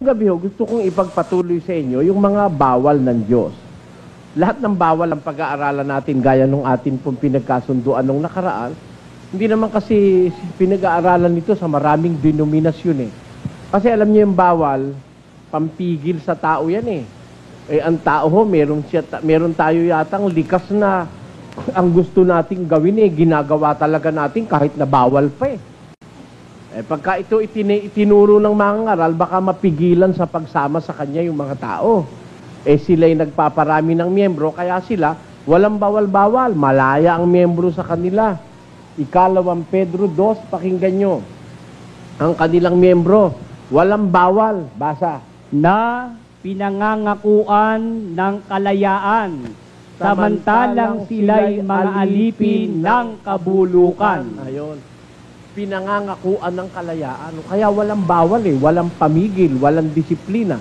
Gabi ho, gusto kong ipagpatuloy sa inyo yung mga bawal ng Diyos. Lahat ng bawal ang pag-aaralan natin gaya nung atin pong pinagkasunduan nung nakaraan. Hindi naman kasi pinag-aaralan nito sa maraming denominasyon eh. Kasi alam niyo yung bawal, pampigil sa tao yan eh. Eh ang tao ho, meron tayo yatang likas na ang gusto nating gawin eh, ginagawa talaga natin kahit na bawal pa eh. Eh, pagka ito itinuro ng mga ngaral, baka mapigilan sa pagsama sa kanya yung mga tao. Eh sila'y nagpaparami ng miyembro, kaya sila walang bawal-bawal, malaya ang miyembro sa kanila. Ikalawang Pedro 2, pakinggan nyo. Ang kanilang miyembro, walang bawal, basa. Na pinangangakuan ng kalayaan, samantalang sila'y mga alipin ng kabulukan. Ayon. Pinangangakuan ng kalayaan. Kaya walang bawal eh, walang pamigil, walang disiplina.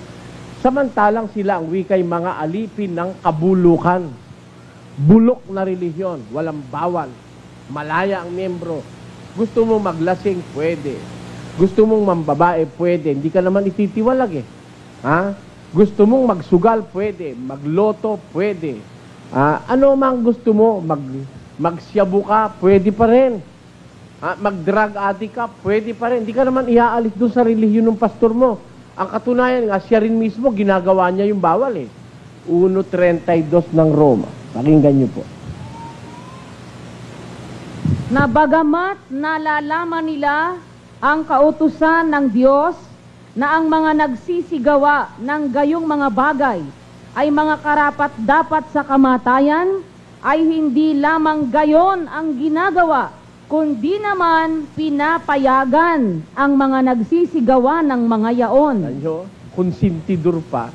Samantalang sila ang wikay mga alipin ng kabulukan. Bulok na relihiyon, walang bawal. Malaya ang miyembro. Gusto mo maglasing, pwede. Gusto mong mambabae, pwede. Hindi ka naman ititiwalag eh. Ha? Gusto mong magsugal, pwede. Magloto, pwede. Ano mang gusto mo, magsyabu ka, pwede pa rin. Mag-drug addict ka, pwede pa rin. Hindi ka naman iaalis doon sa relihiyon ng pastor mo. Ang katunayan nga, siya rin mismo, ginagawa niya yung bawal eh. 1.32 ng Roma. Pakinggan niyo po. Na bagamat nalalaman nila ang kautusan ng Diyos na ang mga nagsisigawa ng gayong mga bagay ay mga karapat-dapat sa kamatayan, ay hindi lamang gayon ang ginagawa, kundi naman pinapayagan ang mga nagsisigawa ng mga yaon. Anyo, konsintidor pa.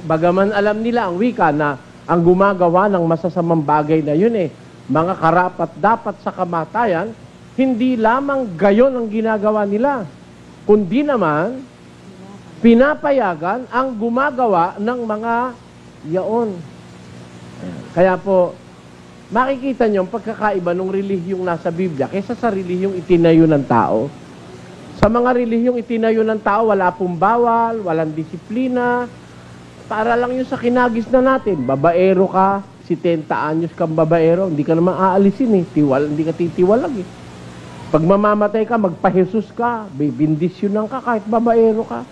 Bagaman alam nila ang wika na ang gumagawa ng masasamang bagay na yun eh, mga karapat dapat sa kamatayan, hindi lamang gayon ang ginagawa nila, kundi naman pinapayagan ang gumagawa ng mga yaon. Kaya po, makikita niyo ang pagkakaiba ng relihiyong nasa Biblia kaysa sa relihiyong itinayo ng tao. Sa mga relihiyong itinayo ng tao, wala pong bawal, walang disiplina. Para lang yun sa kinagis na natin. Babaero ka, 70 anyos kang babaero, hindi ka naman aalisin eh. Hindi ka titiwalag eh. Pag mamamatay ka, magpa-Jesus ka, bibindisyonan ka kahit babaero ka.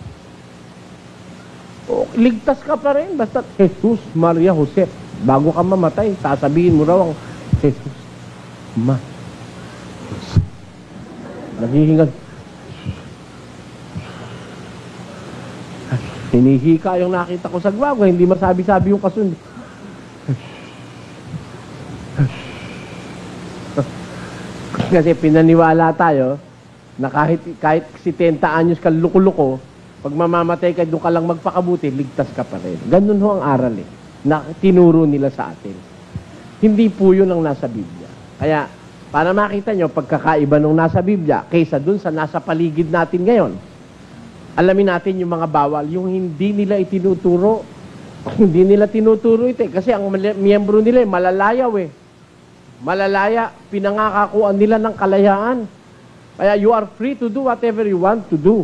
O, ligtas ka pa rin, basta Jesus, Maria, Jose. Bago ka mamatay, sasabihin mo raw ang Jesus, naghihingal. Hinihika yung nakita ko sa gwago, hindi masabi-sabi yung kasun. Kasi pinaniwala tayo na kahit 70 anyos ka luko-luko, pag mamamatay ka, doon ka lang magpakabuti, ligtas ka pa rin. Ganun ho ang aral eh, na tinuro nila sa atin. Hindi po yun ang nasa Biblia. Kaya, para makita nyo, pagkakaiba nung nasa Biblia, kaysa dun sa nasa paligid natin ngayon, alamin natin yung mga bawal, yung hindi nila itinuturo. Hindi nila tinuturo ito eh, kasi ang miyembro nila eh, malalayaw eh. Malalaya, pinangakakuan nila ng kalayaan. Kaya you are free to do whatever you want to do.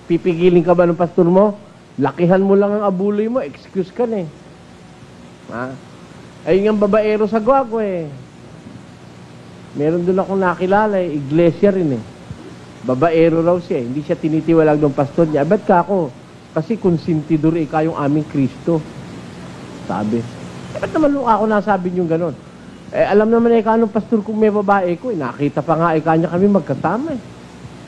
Pipigilin ka ba ng pastor mo? Lakihan mo lang ang abuloy mo, excuse ka na eh. Ayun ang babaero sa gwago eh. Meron doon akong nakilala eh, iglesia rin eh. Babaero raw siya eh, hindi siya tinitiwalag ng pastor niya. Ba't ka ako? Kasi konsintidor ikaw yung aming Kristo. Sabi. Ba't naman ako nasabi niyong ganon? Eh, alam naman ikaw anong pastor kung may babae ko eh. Nakita pa nga ikaw niya kami magkasama eh.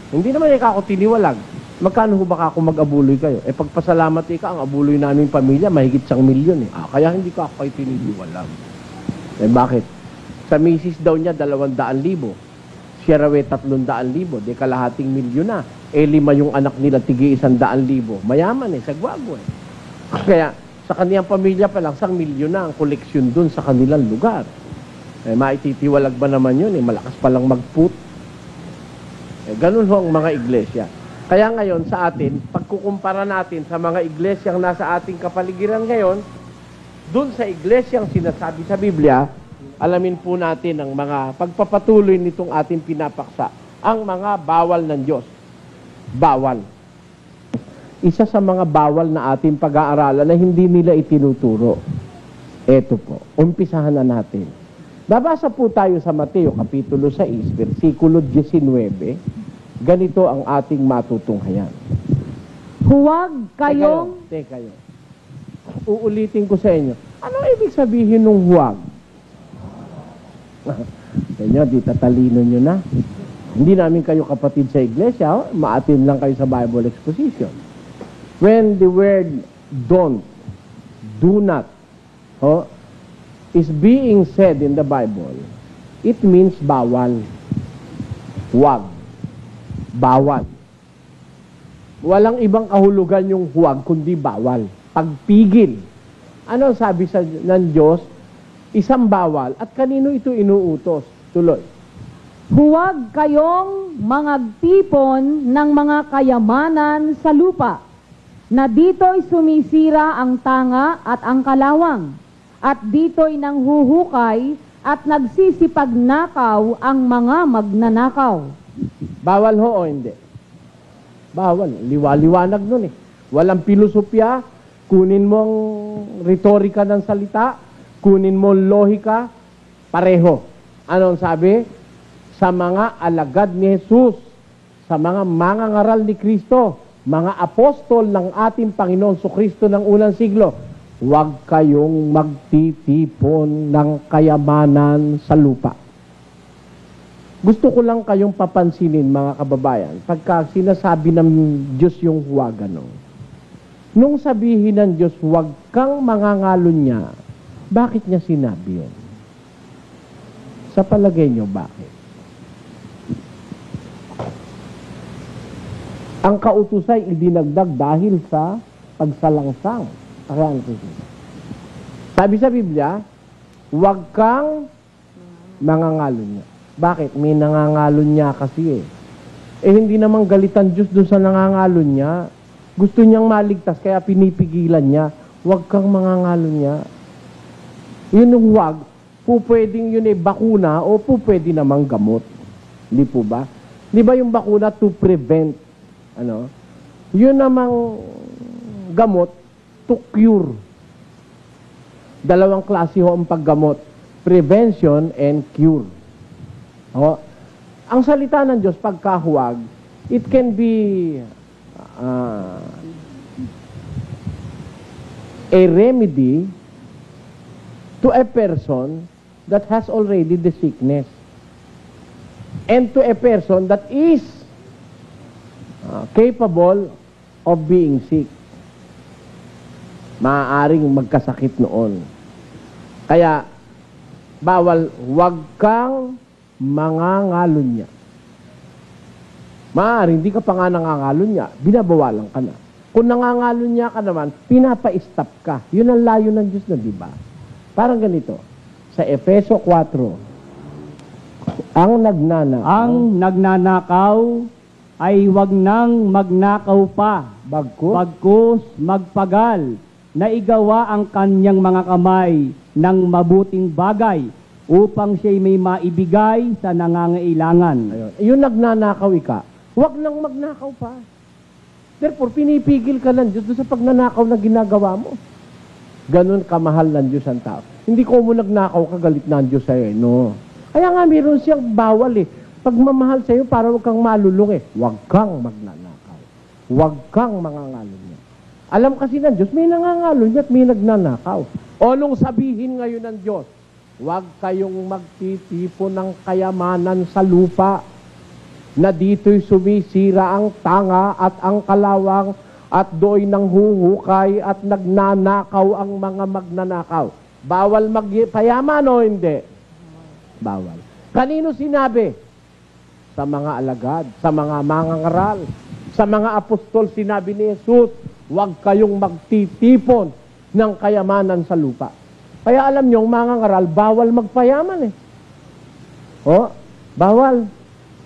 Hindi naman ikaw ako tiniwalag. Magkano ho baka ako mag-abuloy kayo? Eh pagpasalamat ikaw, ang abuloy naming pamilya, mahigit 1 milyon eh. Kaya hindi ko ako kayo tiniwalag. Eh bakit? Sa misis daw niya, 200,000. Siya raw 300,000. Di kalahating milyon na. Eh 5 yung anak nila, tigi 100,000. Mayaman eh, sa gwago eh. Kaya sa kaniyang pamilya pa lang, 1 milyon na ang koleksyon dun sa kanilang lugar. Eh maititiwalag ba naman yun eh, malakas palang mag-put. Eh, ganun ho ang mga iglesia. Kaya ngayon sa atin, pagkukumpara natin sa mga iglesyang nasa ating kapaligiran ngayon, dun sa iglesyang sinasabi sa Biblia, alamin po natin ang mga pagpapatuloy nitong ating pinapaksa, ang mga bawal ng Diyos. bawal. Isa sa mga bawal na ating pag-aaralan na hindi nila itinuturo. Eto po, umpisahan na natin. Babasa po tayo sa Mateo, Kapitulo 6, versikulo 19. Ganito ang ating matutunghayan. Huwag kayong Teka kayo. Uulitin ko sa inyo. Ano ibig sabihin ng huwag? Kaya di tatalino nyo na. Hindi namin kayo kapatid sa iglesia, oh. Maatin lang kayo sa Bible exposition. When the word don't, do not, oh, is being said in the Bible, it means bawal. Huwag. Bawal. Walang ibang kahulugan yung huwag, kundi bawal. Pagpigil. Ano ang sabi ng Diyos? Isang bawal. At kanino ito inuutos? Tuloy. Huwag kayong mangagtipon ng mga kayamanan sa lupa, na dito'y sumisira ang tanga at ang kalawang, at dito'y nanghuhukay at nagsisipagnakaw ang mga magnanakaw. Bawal ho o hindi? Bawal. Liwaliwanag nun eh. Walang pilosopya, kunin mong retorika ng salita, kunin mong lohika, pareho. Ano ang sabi? Sa mga alagad ni Jesus, sa mga mangangaral ni Kristo, mga apostol ng ating Panginoon Kristo ng unang siglo, huwag kayong magtitipon ng kayamanan sa lupa. Gusto ko lang kayong papansinin, mga kababayan, pagka sinasabi ng Diyos yung huwag, ano. Nung sabihin ng Diyos, huwag kang mangangalon niya, bakit niya sinabi yun? Sa palagay niyo, bakit? Ang kautusay idinagdag dahil sa pagsalangsang. Sabi sa Biblia, huwag kang mangangalon niya. Bakit? May nangangalon niya kasi eh. Hindi naman galitan Diyos doon sa nangangalon niya. Gusto niyang maligtas, kaya pinipigilan niya. Huwag kang mangangalon niya. Yun yung huwag, pwedeng yun eh bakuna o pwede namang gamot. Hindi po ba? Di ba yung bakuna to prevent? Ano? Yun namang gamot to cure. Dalawang klase ho ang paggamot. Prevention and cure. O, ang salita ng Diyos pagkahuwag, it can be a remedy to a person that has already the sickness and to a person that is capable of being sick. Maaaring magkasakit noon. Kaya, bawal, huwag kang mangangalon niya. Maaaring hindi ka pa nga nangangalon niya, binabawalan ka na. Kung nangangalon niya ka naman, pinapa-stop ka. Yun ang layo ng Diyos na, di ba? Parang ganito, sa Efeso 4, ang nagnanakaw ay wag nang magnakaw pa, bagkus magpagal, na igawa ang kanyang mga kamay ng mabuting bagay upang siya'y may maibigay sa nangangailangan. Ayun. Yung nagnanakaw ika, wag nang magnakaw pa. Therefore, pinipigil ka ng Diyos doon sa pagnanakaw na ginagawa mo. Ganon kamahal ng Diyos ang tao. Hindi ko mo nagnakaw, kagalit na ang Diyos sa'yo. No. Kaya nga, meron siyang bawal eh. Pagmamahal sa'yo, para huwag kang malulung eh. Huwag kang magnanakaw. Huwag kang mangangalon niya. Alam kasi ng Diyos, may nangangalon niya at may nagnanakaw. O nung sabihin ngayon ng Diyos, huwag kayong magtitipon ng kayamanan sa lupa, na dito'y sumisira ang tanga at ang kalawang, at do'y nanghuhukay at nagnanakaw ang mga magnanakaw. Bawal magpayaman o hindi? Bawal. Kanino sinabi? Sa mga alagad, sa mga mangangaral, sa mga apostol sinabi ni Jesus, huwag kayong magtitipon ng kayamanan sa lupa. Kaya alam nyo, mangangaral, bawal magpayaman eh. O, bawal.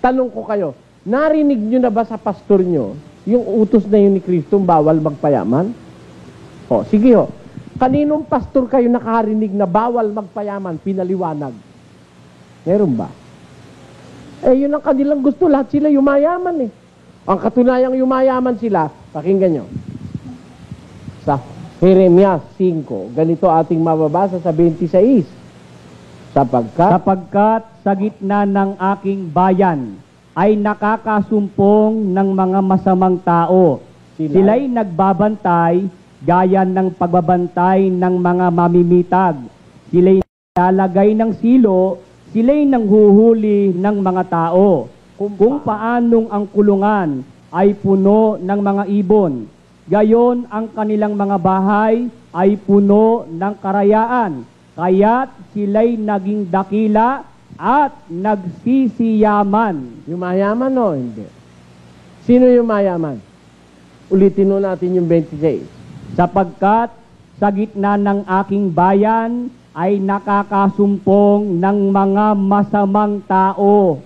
Tanong ko kayo, narinig nyo na ba sa pastor nyo, yung utos na yun ni Kristo, bawal magpayaman? O, sige ho. Kaninong pastor kayo nakarinig na bawal magpayaman, pinaliwanag? Meron ba? Yun ang kanilang gusto, lahat sila yumayaman eh. Ang katunayang yumayaman sila, pakinggan nyo. Sa Jeremias 5, ganito ating mababasa sa 26. Sapagkat sa gitna ng aking bayan ay nakakasumpong ng mga masamang tao. Sila'y nagbabantay gaya ng pagbabantay ng mga mamimitag. Sila'y lalagay ng silo, sila'y nanghuhuli ng mga tao. Kung paanong ang kulungan ay puno ng mga ibon, gayon ang kanilang mga bahay ay puno ng karayaan, kaya't sila'y naging dakila at nagsisiyaman. Yumayaman o hindi? Sino yumayaman? Ulitin mo natin yung 26. Sapagkat sa gitna ng aking bayan ay nakakasumpong ng mga masamang tao.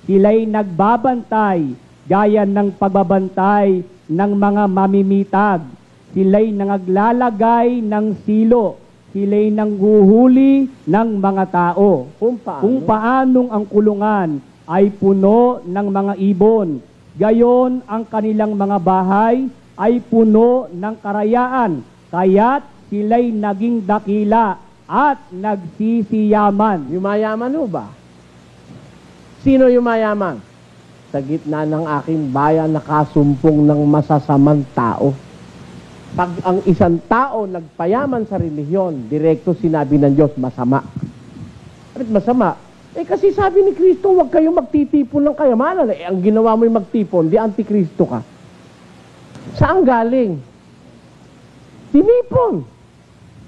Sila'y nagbabantay gaya ng pagbabantay ng mga mamimitag. Sila'y nangaglalagay ng silo. Sila'y nanghuhuli ng mga tao. Kung paanong ang kulungan ay puno ng mga ibon, gayon ang kanilang mga bahay ay puno ng karayaan, kaya't sila'y naging dakila at nagsisiyaman. Yumayaman o ba? Sino yumayaman? Sa gitna ng aking bayan nakasumpong ng masasamang tao. Pag ang isang tao nagpayaman sa relihiyon, direkto sinabi ng Diyos, masama. Bakit masama? Kasi sabi ni Kristo, huwag kayong magtitipon ng kayamanan. Ang ginawa mo'y magtipon, di antikristo ka. Saan galing? Tinipon.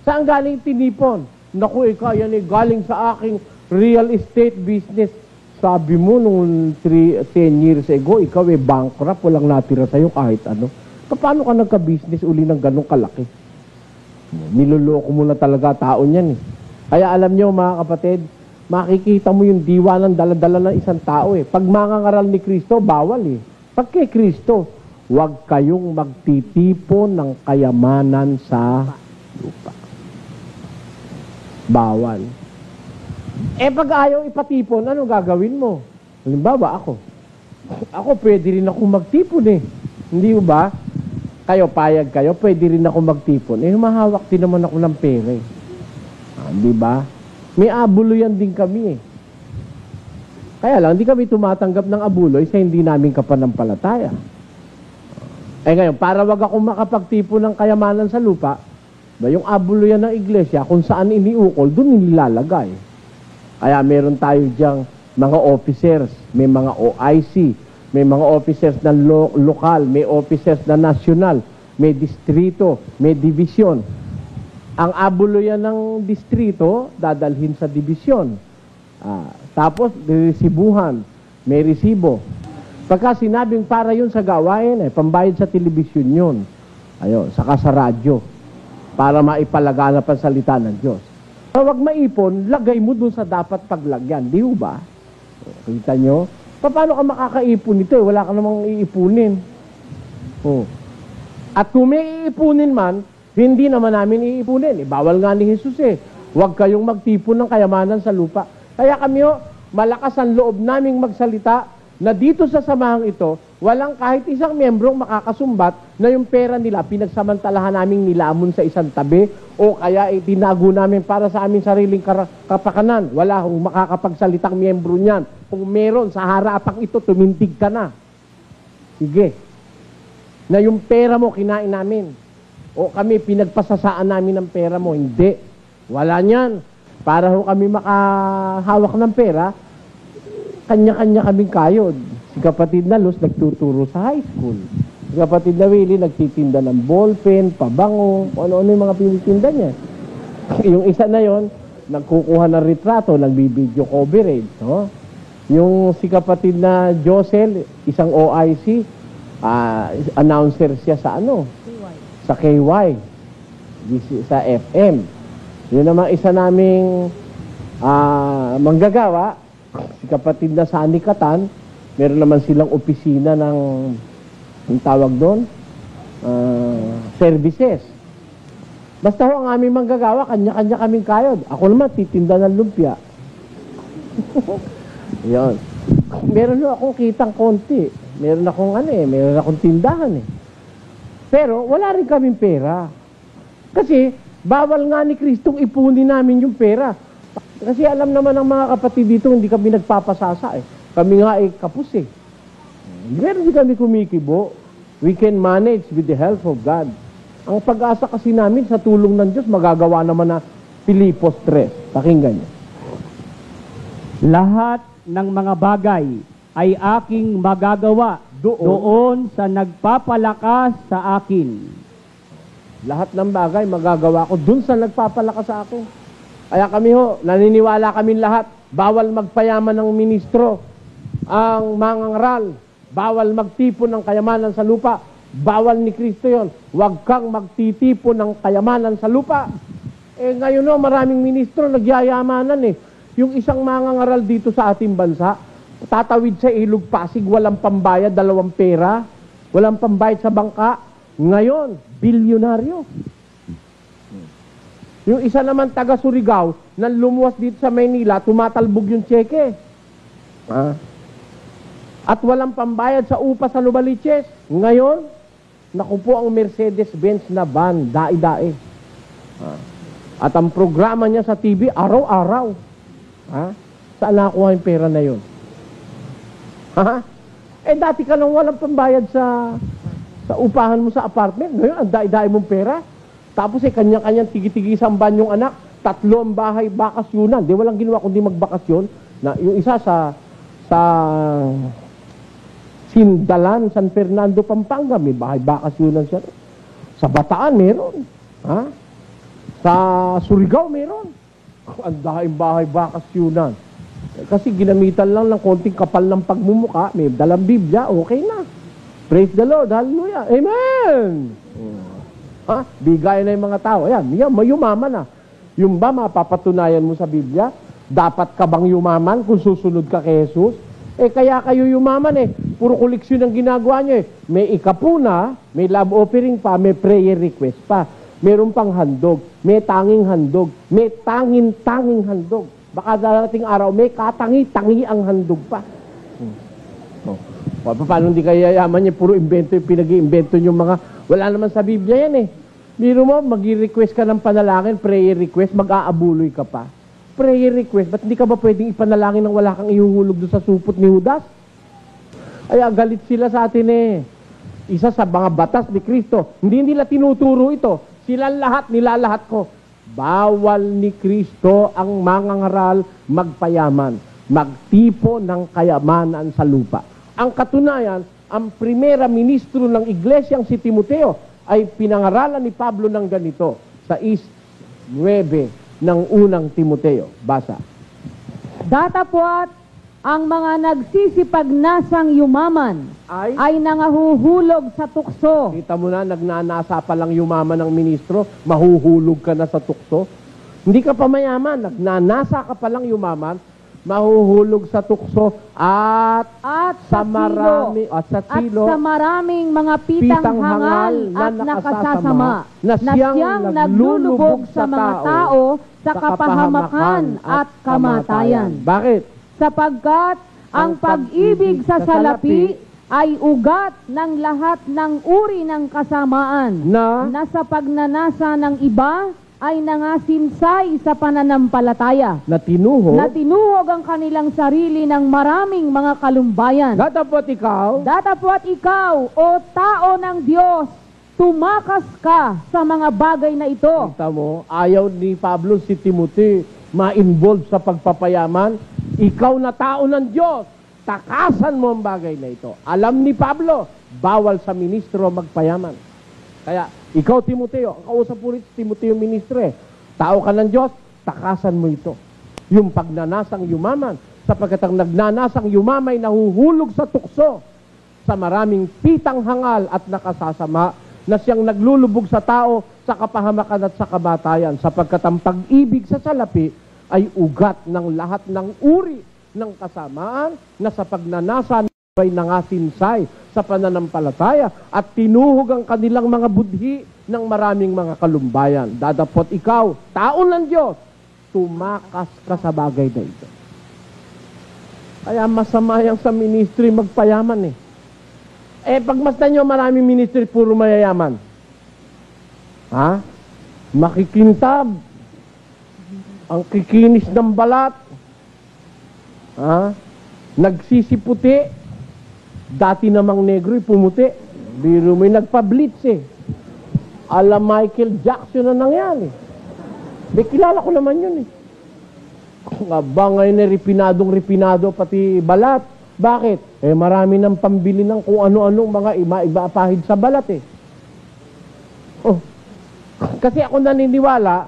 Saan galing tinipon? Naku, yan galing sa aking real estate business. Sabi mo, nung 10 years ago, ikaw bankrupt, walang natira sa'yo kahit ano. Paano ka nagka-business uli ng ganong kalaki? Niloloko mo na talaga tao niyan eh. Kaya alam niyo mga kapatid, makikita mo yung diwa ng daladala ng isang tao eh. Pag mangangaral ni Kristo, bawal eh. Pag kay Kristo, huwag kayong magtitipon ng kayamanan sa lupa. Bawal. Pag ayaw ipatipon, anong gagawin mo? Halimbawa ako. Ako pwede rin ako magtipon eh. Hindi ba? Kayo, payag kayo, pwede rin ako magtipon. Humahawak din naman ako ng pera eh. Di ba? May abuluyan din kami eh. Kaya lang, hindi kami tumatanggap ng abuloy sa hindi namin kapanampalataya. Ngayon, para wag akong makapagtipon ng kayamanan sa lupa, yung abuluyan ng iglesia, kung saan iniukol, doon nilalagay. Kaya meron tayo diyang mga officers, may mga OIC, may mga officers na lokal, may officers na nasyonal, may distrito, may divisyon. Ang abuluyan ng distrito, dadalhin sa divisyon. Tapos, resibuhan, may resibo. Pagka sinabing para yun sa gawain, pambayad sa telebisyon yun. Ayun, saka sa radyo, para maipalaganap ang salita ng Diyos. Huwag maipon, lagay mo dun sa dapat paglagyan. Di ba? Kita nyo? Paano ka makakaipon nito? Wala ka namang iipunin. At kung may iipunin man, hindi naman namin iipunin. Bawal nga ni Jesus eh. Huwag kayong magtipon ng kayamanan sa lupa. Kaya kami, malakas ang loob naming magsalita na dito sa samahang ito, walang kahit isang miyembrong makakasumbat na yung pera nila pinagsamantalahan naming nilamon sa isang tabi o kaya tinago namin para sa aming sariling kapakanan. Wala akong makakapagsalitang miyembro niyan. Kung meron, sa harapang ito, tumindig ka na. Sige. Na yung pera mo, kinain namin. O kami, pinagpasasaan namin ng pera mo. Hindi. Wala niyan. Para ho kami makahawak ng pera, kanya-kanya kaming kayod. Si kapatid na Luz, nagtuturo sa high school. Si kapatid na Willie, nagtitinda ng ballpen, pabango, ano-ano yung mga pinitinda niya. Yung isa na yon, nagkukuha ng retrato, nagbibideo coverage. No? Yung si kapatid na Josel, isang OIC, announcer siya sa ano? Sa KY. Sa FM. Yun naman isa naming manggagawa, si kapatid na Sani Katan, meron naman silang opisina ng, ang tawag doon, services. Basta ho ang aming manggagawa, kanya-kanya kaming kayod. Ako naman, titinda ng lumpia. Yun. Meron ho akong kitang konti. Meron akong tindahan eh. Pero wala rin kaming pera. Kasi bawal nga ni Kristong ipunin namin yung pera. Kasi alam naman ng mga kapatid dito, hindi kami nagpapasasa eh. Kami nga ay kapus eh. Meron din kami kumikibo. We can manage with the help of God. Ang pag-asa kasi namin sa tulong ng Diyos, magagawa naman na Filipos 3. Pakinggan niyo. Lahat ng mga bagay ay aking magagawa doon sa nagpapalakas sa akin. Lahat ng bagay magagawa ko dun sa nagpapalakas sa akin. Kaya kami naniniwala kami lahat, bawal magpayaman ng ministro, ang mangangaral, bawal magtipon ng kayamanan sa lupa, bawal ni Kristo yon. Huwag kang magtitipon ng kayamanan sa lupa. Ngayon maraming ministro nagyayamanan eh. Yung isang mangangaral dito sa ating bansa, tatawid sa Ilog Pasig, walang pambayad, 2 pera, walang pambayad sa bangka. Ngayon, bilyonaryo. Yung isa naman taga Surigao, nang lumuwas dito sa Maynila, tumatalbog yung tseke. At walang pambayad sa upa sa Novaliches. Ngayon, naku po ang Mercedes-Benz na van, dai-dai. At ang programa niya sa TV, araw-araw. Saan nakuha yung pera na yun? Dati ka nang walang pambayad sa upahan mo sa apartment. Ngayon, ang dai-dai mong pera. Tapos kanya-kanyang tigi-tigi isang van yung anak. 3 ang bahay, bakasyonan. Di walang ginawa kundi magbakasyon. Yung isa sa Sindalan, San Fernando, Pampanga, may bahay, bakasyonan siya. Sa Bataan, meron. Sa Surigao, meron. Ang daing bahay, bakasyunan. Kasi ginamitan lang ng konting kapal ng pagmumuka, may dalang Biblia, okay na. Praise the Lord, hallelujah, amen! Bigay na yung mga tao. Ayan, mayumaman na. Yung ba mapapatunayan mo sa Biblia? Dapat ka bang yumaman kung susunod ka kay Jesus? Kaya kayo yumaman eh. Puro koleksyon ang ginagawa nyo eh. May ikapuna, may love offering pa, may prayer request pa. Meron pang handog, may tanging handog, may tanging handog. Baka darating araw, may katangi-tangi ang handog pa. Paano hindi kaya yaman niya, puro invento yung pinag-iimbento yung mga, wala naman sa Biblia yan eh. Biro mo, mag-request ka ng panalangin, prayer request, mag-aabuloy ka pa. Prayer request, ba't hindi ka ba pwedeng ipanalangin nang wala kang ihuhulog doon sa supot ni Judas? Ay, galit sila sa atin eh. Isa sa mga batas ni Kristo, hindi nila tinuturo ito. Sila lahat, nilalahat ko. Bawal ni Kristo ang mangangaral magpayaman, magtipo ng kayamanan sa lupa. Ang katunayan, ang primera ministro ng iglesyang si Timoteo ay pinangaralan ni Pablo ng ganito sa 9 ng unang Timoteo. Basa. Datapwat ang mga nagsisipagnasang yumaman ay nangahuhulog sa tukso. Kita mo na, nagnanasa pa lang yumaman ng ministro, mahuhulog ka na sa tukso. Hindi ka pa mayaman, nagnanasa ka pa lang yumaman, mahuhulog sa tukso at sa maraming mga pitang hangal at nakasasama na siyang naglulubog sa mga tao sa kapahamakan at kamatayan. Bakit? Sapagkat ang pag-ibig sa salapi ay ugat ng lahat ng uri ng kasamaan na sa pagnanasa ng iba ay nangasinsay sa pananampalataya. Na tinuhog ang kanilang sarili ng maraming mga kalumbayan. Datapwat ikaw, o tao ng Diyos, tumakas ka sa mga bagay na ito. Kita mo, ayaw ni Pablo si Timoteo ma-involve sa pagpapayaman. Ikaw na tao ng Diyos, takasan mo ang bagay na ito. Alam ni Pablo, bawal sa ministro magpayaman. Kaya, ikaw Timoteo, ang kausap po rin Timoteo ministro eh. Tao ka ng Diyos, takasan mo ito. Yung pagnanasang yumaman, sapagkat ang nagnanasang yumamay nahuhulog sa tukso sa maraming pitang hangal at nakasasama na siyang naglulubog sa tao sa kapahamakan at sa kamatayan, sapagkat ang pag-ibig sa salapi ay ugat ng lahat ng uri ng kasamaan na sa pagnanasa ay nangasinsay sa pananampalataya at tinuhog ang kanilang mga budhi ng maraming mga kalumbayan. Dadapot ikaw, tao ng Diyos, tumakas ka sa bagay na ito. Kaya masama yan sa ministry magpayaman eh. Pagmasdan nyo, maraming ministry, puro mayayaman. Ha? Makikintab. Ang kikinis ng balat. Ha? Nagsisiputi. Dati namang negro'y pumuti. Biro may nagpa-blitz Ala Michael Jackson na nangyari. Kilala ko naman yun Nga ba ngayon ripinado pati balat. Bakit? Marami nang pambili ng kung ano-ano mga iba-pahid sa balat Kasi ako naniniwala,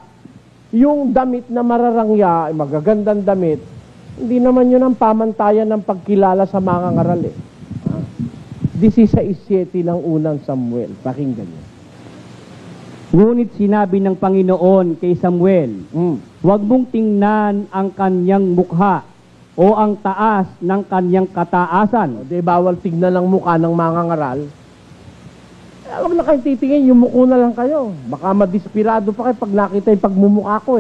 yung damit na mararangya, magagandang damit, hindi naman yun ang pamantayan ng pagkilala sa mga ngaral 16:7 ng unang Samuel. Pakinggan niyo. Ngunit sinabi ng Panginoon kay Samuel, huwag mong tingnan ang kanyang mukha o ang taas ng kanyang kataasan. Bawal tignan ang mukha ng mga ngaral. Huwag na kayo titingin, yung muko na lang kayo. Baka madispirado pa kayo pag nakita yung pagmumukha ko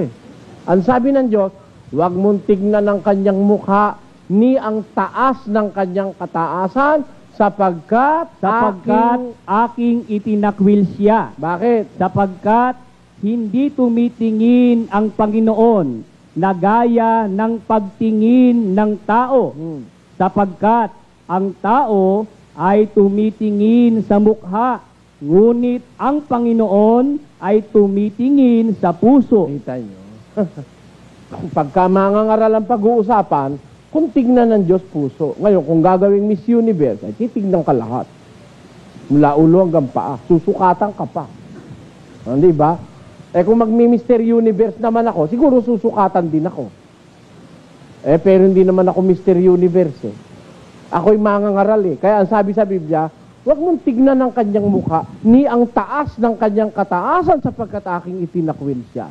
Ang sabi ng Diyos, huwag mong tignan ang kanyang mukha ni ang taas ng kanyang kataasan sapagkat aking itinakwil siya. Bakit? Sapagkat hindi tumitingin ang Panginoon na gaya ng pagtingin ng tao. Sapagkat ang tao ay tumitingin sa mukha, ngunit ang Panginoon ay tumitingin sa puso. Kita nyo. Pagka mangangaral ang pag-uusapan, kung tignan ng Diyos puso. Ngayon, kung gagawing Miss Universe, ay titignan ka lahat. Mula ulo hanggang paa. Susukatan ka pa. Hindi ba? Kung magmi-Mr. Universe naman ako, siguro susukatan din ako. Pero hindi naman ako Mr. Universe Ako'y mangangaral Kaya ang sabi sa Biblia, huwag mong tignan ang kanyang mukha, ni ang taas ng kanyang kataasan sapagkat aking itinakwil siya.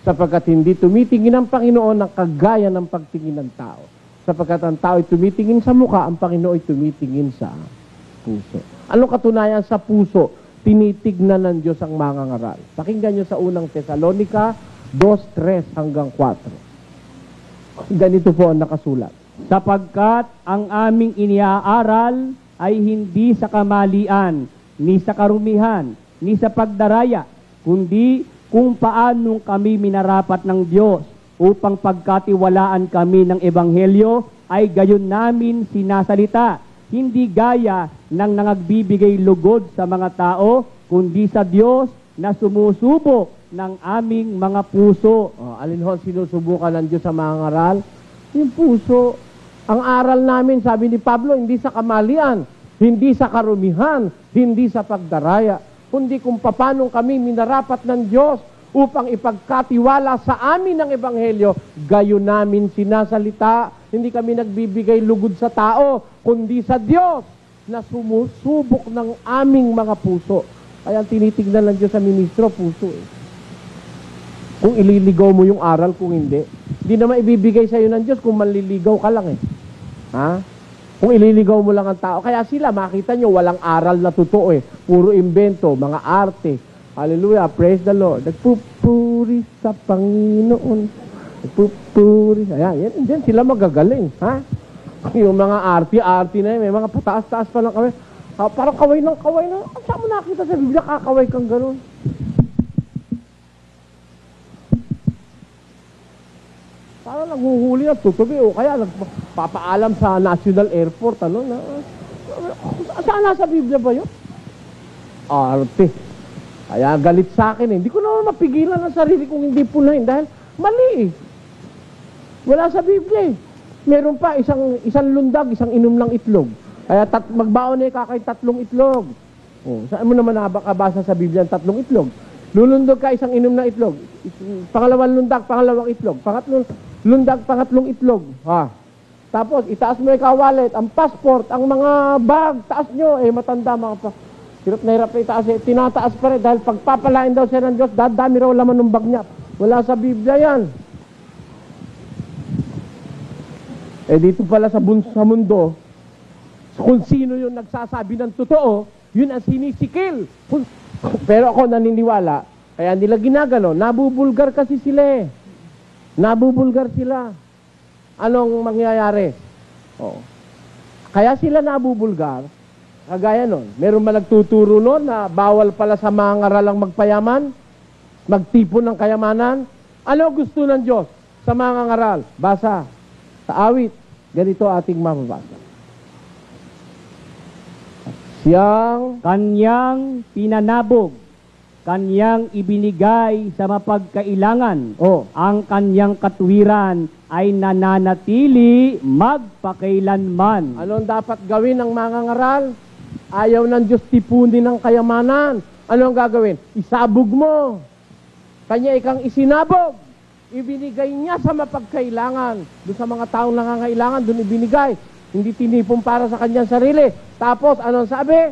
Sapagkat hindi tumitingin ang Panginoon ng kagaya ng pagtingin ng tao. Sapagkat ang tao ay tumitingin sa mukha, ang Panginoon ay tumitingin sa puso. Anong katunayan sa puso? Tinitignan ng Diyos ang mga ngaral. Pakinggan nyo sa unang Tesalonica 2:3 hanggang 4. Ganito po ang nakasulat. Sapagkat ang aming iniaaral ay hindi sa kamalian, ni sa karumihan, ni sa pagdaraya, kundi kung paanong kami minarapat ng Diyos upang pagkatiwalaan kami ng Ebanghelyo ay gayon namin sinasalita, hindi gaya ng nangagbibigay lugod sa mga tao, kundi sa Diyos na sumusubok ng aming mga puso. Alin ho sinusubukan ng Diyos sa mga ngaral? Yung puso. Ang aral namin, sabi ni Pablo, hindi sa kamalian, hindi sa karumihan, hindi sa pagdaraya, kundi kung paano kami minarapat ng Diyos upang ipagkatiwala sa amin ng Ebanghelyo, gayon namin sinasalita. Hindi kami nagbibigay lugod sa tao, kundi sa Diyos na sumusubok ng aming mga puso. Kaya tinitignan ng Diyos sa ministro, puso Kung ililigaw mo yung aral, kung hindi. Hindi naman ibibigay sa iyo ng Diyos kung manliligaw ka lang Ha? Kung ililigaw mo lang ang tao. Kaya sila, makita nyo, walang aral na totoo Puro imbento, mga arte. Hallelujah, praise the Lord. Nagpupuri sa Panginoon. Nagpupuri. Ayan, yan sila magagaling. Ha? Yung mga arte na may mga pataas-taas pa lang kaway. Parang kaway ng kaway na. Saan mo nakita sa Biblia, kakaway kang gano'n? Parang naghuhuli ng tutubi o kaya nagpapaalam sa National Airport. Saan nasa Biblia ba yun? Arte. Kaya galit sa akin Hindi ko naman mapigilan ang sarili kung hindi punahin dahil mali Wala sa Biblia Meron pa isang lundag, isang inom ng itlog. Kaya magbaon kakay 3 itlog. Saan mo naman nakabasa sa Biblia ang 3 itlog? Lulundog ka, isang inom ng itlog. Pangalawang lundag, pangalawang itlog. Pangatlong lundag, pangatlong itlog. Tapos, itaas mo yung kawalet, ang passport, ang mga bag, taas nyo. Matanda mga pa. Hirap na itaas tinataas pa rin dahil pagpapalain daw siya ng Diyos, dadami raw laman ng bag niya. Wala sa Biblia yan. Dito pala sa mundo, kung sino yung nagsasabi ng totoo, yun ang sinisikil. Pero ako naniniwala, kaya nila ginagano, nabubulgar kasi sila Nabubulgar sila. Anong mangyayari? Kaya sila nabubulgar Kagaya nun. Meron ba nagtuturo nun na bawal pala sa mga ngaralang magpayaman? Magtipon ng kayamanan? Ano gusto ng Diyos sa mga ngaral? Basa. Sa awit. Ganito ating mababasa. Siyang Kanyang pinanabog, kanyang ibinigay sa mapagkailangan. Ang kanyang katuwiran ay nananatili magpakailanman. Ano ang dapat gawin ng mga ngaral? Ayaw ng Diyos tipunin ng kayamanan. Ano ang gagawin? Isabog mo. Kanya ikang isinabog. Ibinigay niya sa mapagkailangan. Doon sa mga taong nangangailangan, doon ibinigay. Hindi tinipon para sa kanyang sarili. Tapos, anong sabi?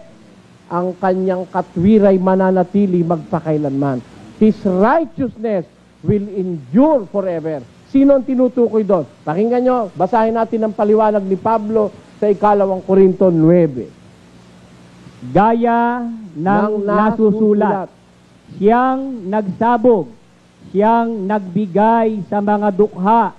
Ang kanyang katwiray mananatili magpakailanman. His righteousness will endure forever. Sino ang tinutukoy doon? Pakinggan nyo, basahin natin ang paliwanag ni Pablo sa 2 Korinto 9. Gaya ng nasusulat, siyang nagsabog, siyang nagbigay sa mga dukha.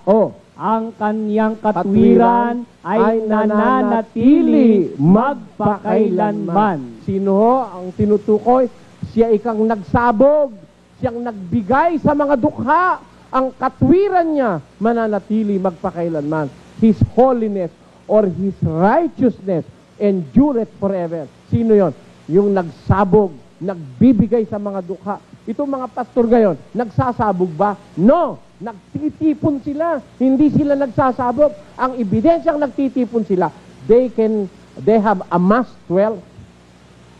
Ang kanyang katwiran ay nananatili magpakailanman. Sino ho ang tinutukoy? Siya ikang nagsabog, siyang nagbigay sa mga dukha. Ang katwiran niya mananatili magpakailanman. His holiness or His righteousness endureth forever. Sino yon? Yung nagsabog, nagbibigay sa mga dukha. Itong mga pastor ngayon, nagsasabog ba? No! Nagtitipon sila. Hindi sila nagsasabog. Ang ebidensyang nagtitipon sila, they have amassed wealth.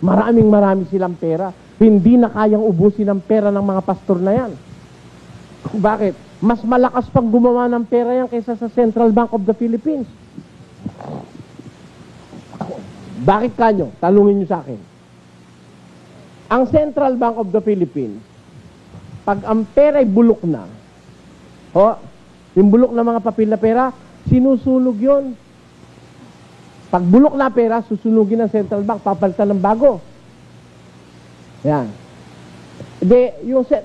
Marami silang pera. Hindi na kayang ubusin ang pera ng mga pastor na yan. Bakit? Mas malakas pang gumawa ng pera yan kaysa sa Central Bank of the Philippines. Bakit kanyo? Talungin nyo sa akin. Ang Central Bank of the Philippines, pag ang pera ay bulok na, yung bulok na mga papel na pera, sinusunog yon. Pag bulok na pera, susunugin ng Central Bank, papalitan ng bago. Yan.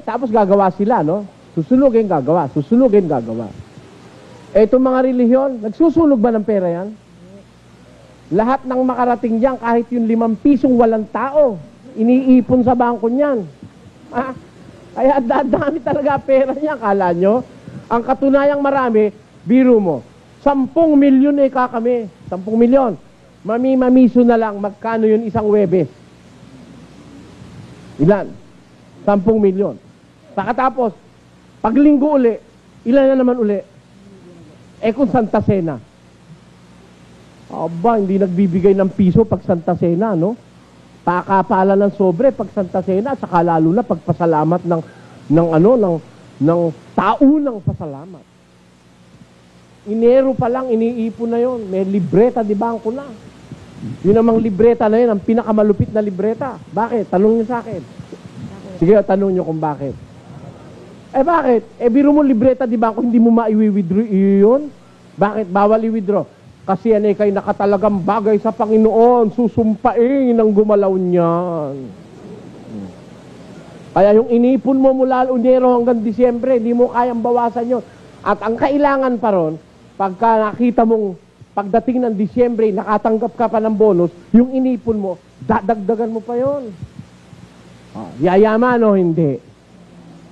Tapos gagawa sila, no? Susunugin, gagawa. Susunugin, gagawa. Itong mga relihiyon, nagsusunog ba ng pera yan? Lahat ng makarating diyan, kahit yung 5 pisong walang tao, iniipon sa bangko niyan. Kaya dadami talaga pera niya, kala nyo? Ang katunayang marami, biro mo, 10 milyon kami. 10 milyon. Mami-mamiso na lang, magkano yun isang Webes? Ilan? 10 milyon. Pakatapos, pag linggo uli, ilan na naman uli? Kung Santa Cena. Aba, hindi nagbibigay ng piso pag Santa Cena, no? Pakapala ng sobre pag Santa Cena, saka lalo na pagpasalamat ng taunang pasalamat. Enero pa lang, iniipon na yon. May libreta di bangko na. Yun namang libreta na yun, ang pinakamalupit na libreta. Bakit? Tanong nyo sa akin. Sige, tanong nyo kung bakit. Bakit? Biro mo libreta di bangko, hindi mo ma-i-withdraw yun? Bakit? Bawal i-withdraw. Kasi yan kay nakatalagang bagay sa Panginoon, susumpain ang gumalaw niyan. Kaya yung inipon mo mula Enero hanggang Disyembre, hindi mo kayang bawasan yun. At ang kailangan pa ron, pagka nakita mong pagdating ng Disyembre, nakatanggap ka pa ng bonus, yung inipon mo, dadagdagan mo pa yun. Yayaman o hindi?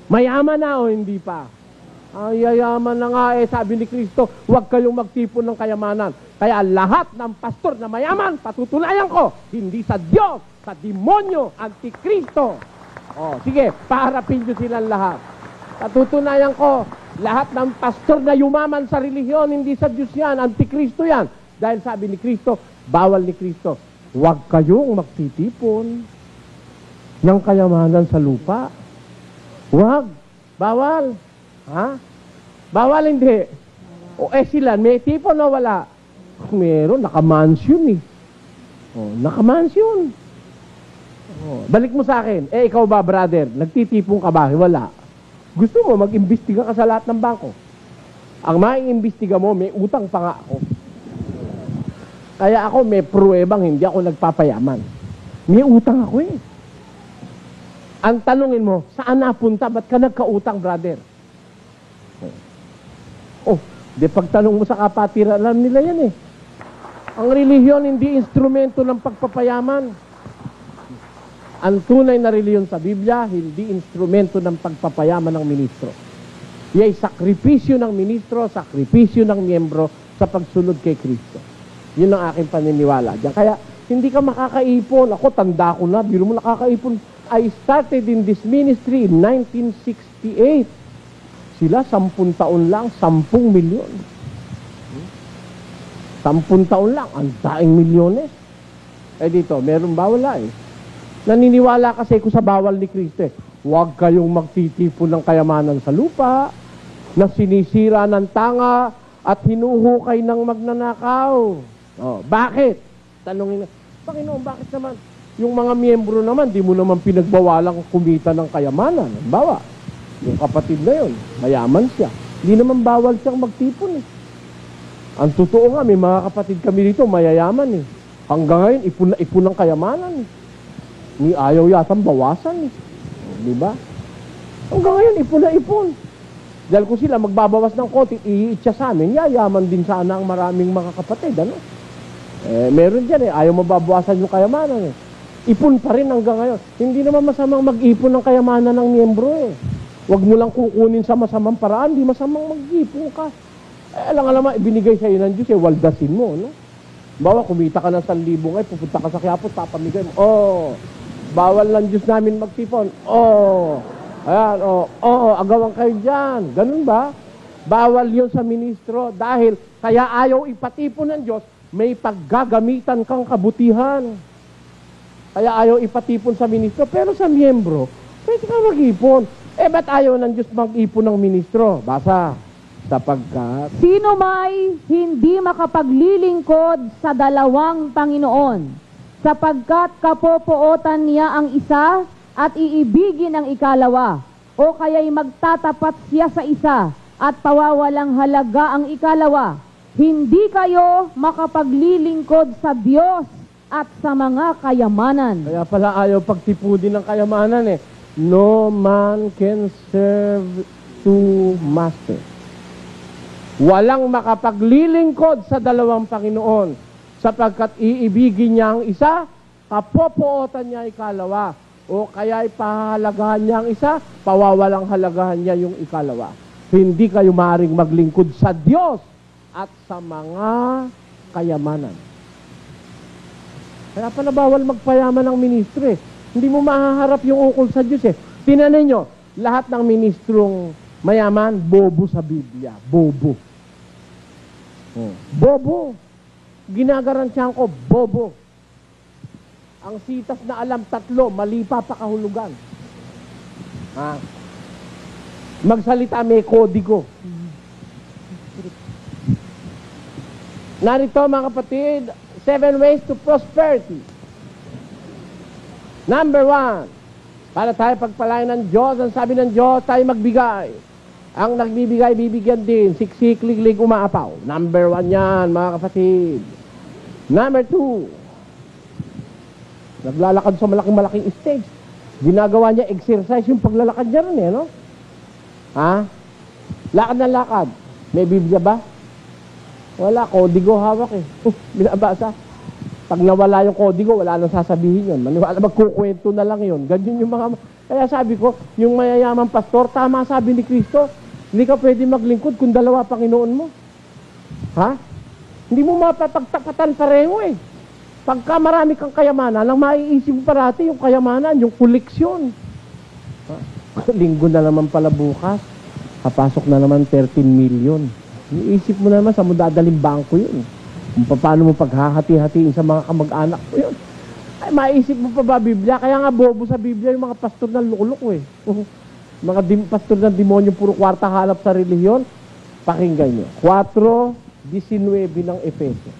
Mayaman na o hindi pa? Yayaman na nga sabi ni Kristo, huwag kayong magtipon ng kayamanan. Kaya lahat ng pastor na mayaman, patutunayan ko, hindi sa Diyos, sa demonyo, antikristo. Sige, paharapin nyo silang lahat. Patutunayan ko, lahat ng pastor na yumaman sa relihiyon, hindi sa Diyos yan, antikristo yan. Dahil sabi ni Kristo, bawal ni Kristo, huwag kayong magtitipon ng kayamanan sa lupa. Huwag, bawal. Bawal hindi. Sila, may tipon o wala? Meron, naka-mansion naka-mansion. Balik mo sa akin. Ikaw ba, brother? Nagtitipon ka ba? Wala. Gusto mo, mag-imbestiga ka sa lahat ng bangko. Ang maiimbestiga mo, may utang pa nga ako. Kaya ako, may pruwebang hindi ako nagpapayaman. May utang ako Ang tanungin mo, saan napunta? Ba't ka nagkautang, brother? Pagtanong mo sa kapatiran, alam nila yan Ang relihiyon hindi instrumento ng pagpapayaman. Ang tunay na relihiyon sa Biblia, hindi instrumento ng pagpapayaman ng ministro. Iya'y sakripisyo ng ministro, sakripisyo ng miyembro sa pagsunod kay Kristo. Yun ang aking paniniwala diyan. Kaya, hindi ka makakaipon. Ako, tanda ko na. Biro mo nakakaipon. I started in this ministry in 1968. Sila, 10 taon lang, 10 milyon. 10 taon lang, ang daing milyones. Eh dito, meron ba? Wala eh. Naniniwala kasi ko sa bawal ni Kristo eh. Huwag kayong magtitipon ng kayamanan sa lupa, na sinisira ng tanga, at hinuhukay ng magnanakaw. Oh, bakit? Tanungin na, Panginoon, bakit naman? Yung mga miyembro naman, di mo naman pinagbawalang kumita ng kayamanan. Bawa, yung kapatid na yun, mayaman siya. Hindi naman bawal siyang magtipon eh. Ang totoo nga, may mga kapatid kami dito, mayayaman eh. Hanggang ngayon, ipon na ipon ng kayamanan eh. Ni ayaw yatang bawasan eh. Di ba? Hanggang ngayon, ipon na ipon. Dahil kung sila magbabawas ng konti, iiit siya sa amin, yayaman din sana ang maraming mga kapatid, ano? Eh, meron dyan eh, ayaw mababawasan yung kayamanan eh. Ipon pa rin hanggang ngayon. Hindi naman masamang mag-ipon ng kayamanan ng miyembro eh. Huwag mo lang kukunin sa masamang paraan, di masamang mag-ipon ka. Eh, alam, ibinigay sa'yo ng Diyos eh, waldasin mo, no? Bawa, kumita ka ng 1,000 ngayon, pupunta ka sa Quiapo, papamigay mo. Oh, bawal ng Diyos namin magtipon. Oh, ayan, agawan kayo dyan. Ganun ba? Bawal yun sa ministro dahil kaya ayaw ipatipon ng Diyos, may paggagamitan kang kabutihan. Kaya ayaw ipatipon sa ministro, pero sa miyembro, pwede ka mag-ipon. Eh, ba't ayaw ng Diyos mag-ipon ng ministro? Basa, sapagkat Sino may hindi makapaglilingkod sa dalawang Panginoon, sapagkat kapopootan niya ang isa at iibigin ang ikalawa, o kaya'y magtatapat siya sa isa at pawawalang halaga ang ikalawa. Hindi kayo makapaglilingkod sa Diyos at sa mga kayamanan. kaya pala ayaw pagtipudin ng kayamanan eh. No man can serve two masters. Walang makapaglilingkod sa dalawang Panginoon, sapagkat iibigin niya ang isa, kapopootan niya ikalawa, o kaya ipahalagahan niya ang isa, pawawalang halagahan niya yung ikalawa. Hindi kayo maaaring maglingkod sa Diyos at sa mga kayamanan. Kaya pala bawal magpayaman ng ministro eh. Hindi mo mahaharap yung ukol sa Diyos eh. Tinanin nyo, lahat ng ministrong mayaman, bobo sa Biblia. Bobo. Bobo. Ginagarantiyan ko, bobo. Ang sitas na alam, 3, mali pa kahulugan. Magsalita, may kodigo. Narito mga kapatid, 7 ways to prosperity. Number 1, para tayo pagpalain ng Diyos, ang sabi ng Diyos, tayo magbigay. Ang nagbibigay, bibigyan din. Siksik, liglig, umaapaw. Number 1 yan, mga kapatid. Number 2, naglalakad sa malaking stage. Ginagawa niya exercise yung paglalakad niya rin eh, no? Lakad na lakad. May Biblia ba? Wala, kodigo hawak eh. Binabasa. Pag nawala yung kodigo, wala nang sasabihin yun. Maniwala, magkukwento na lang yun. Ganyan yung mga... Kaya sabi ko, yung mayayaman pastor, tama sabi ni Kristo, hindi ka pwede maglingkod kung 2 Panginoon mo. Hindi mo mapapagtapatan pareho eh. Pagka marami kang kayamanan, lang maiisip mo parati yung kayamanan, yung koleksyon. Linggo na naman pala bukas, kapasok na naman 13 million. Iisip mo naman sa mo dadaling bangko yun. Kung paano mo paghahati-hatiin sa mga kamag-anak mo yun. Ay, maisip mo pa ba Biblia? Kaya nga bobo sa Biblia yung mga pastor na lukulok eh. Mga pastor na demonyo, puro kwarta halap sa relihiyon. Pakinggan nyo. 4:19 ng Efeso.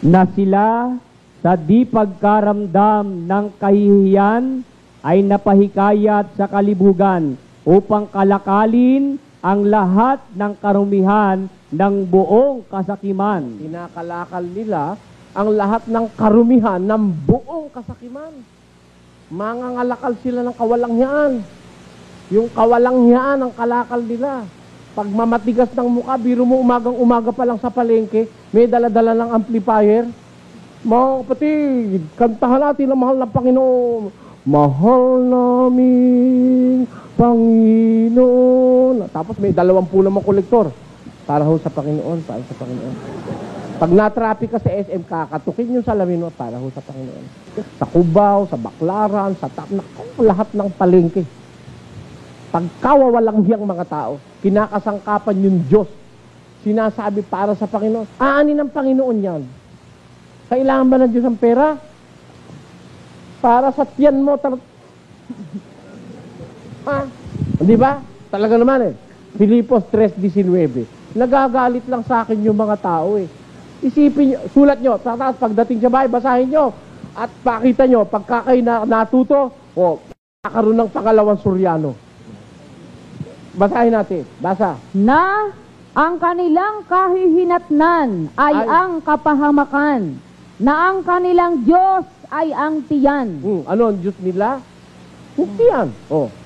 Na sila sa di pagkaramdam ng kahihiyan ay napahikayat sa kalibugan upang kalakalin ang lahat ng karumihan ng buong kasakiman. Kinakalakal nila ang lahat ng karumihan ng buong kasakiman. Mangangalakal sila ng kawalanghyan. Yung kawalanghyan ang kalakal nila. pag mamatigas ng mukha, biro mo umagang-umaga pa lang sa palengke, may dala-dala ng amplifier. Mga kapatid, kantahan natin ang mahal na Panginoon. Mahal namin Panginoon. Tapos may 20 namang kolektor. Para ho sa Panginoon, para sa Panginoon. Pag na-traffic ka sa SM, kakatukin yung salamin mo para ho sa Panginoon. Sa Cubao, sa Baclaran, sa lahat ng palengke. Pagkawawalang hiyang mga tao, kinakasangkapan yung Diyos. Sinasabi para sa Panginoon. Aanin ng Panginoon yan. Kailangan ba ng Diyos ang pera? Para sa tiyan mo. Di ba? Talaga naman eh. Filipos 3:19. Nagagalit lang sa akin yung mga tao eh. Isipin nyo, sulat nyo, tapos pagdating sa bahay, basahin nyo. At pakita nyo, pagka kayo natuto, kakaroon ng pangalawang Suryano. Basahin natin. Basa. Na ang kanilang kahihinatnan ay ang kapahamakan, na ang kanilang Diyos ay ang tiyan. Ano ang Diyos nila? Yung tiyan.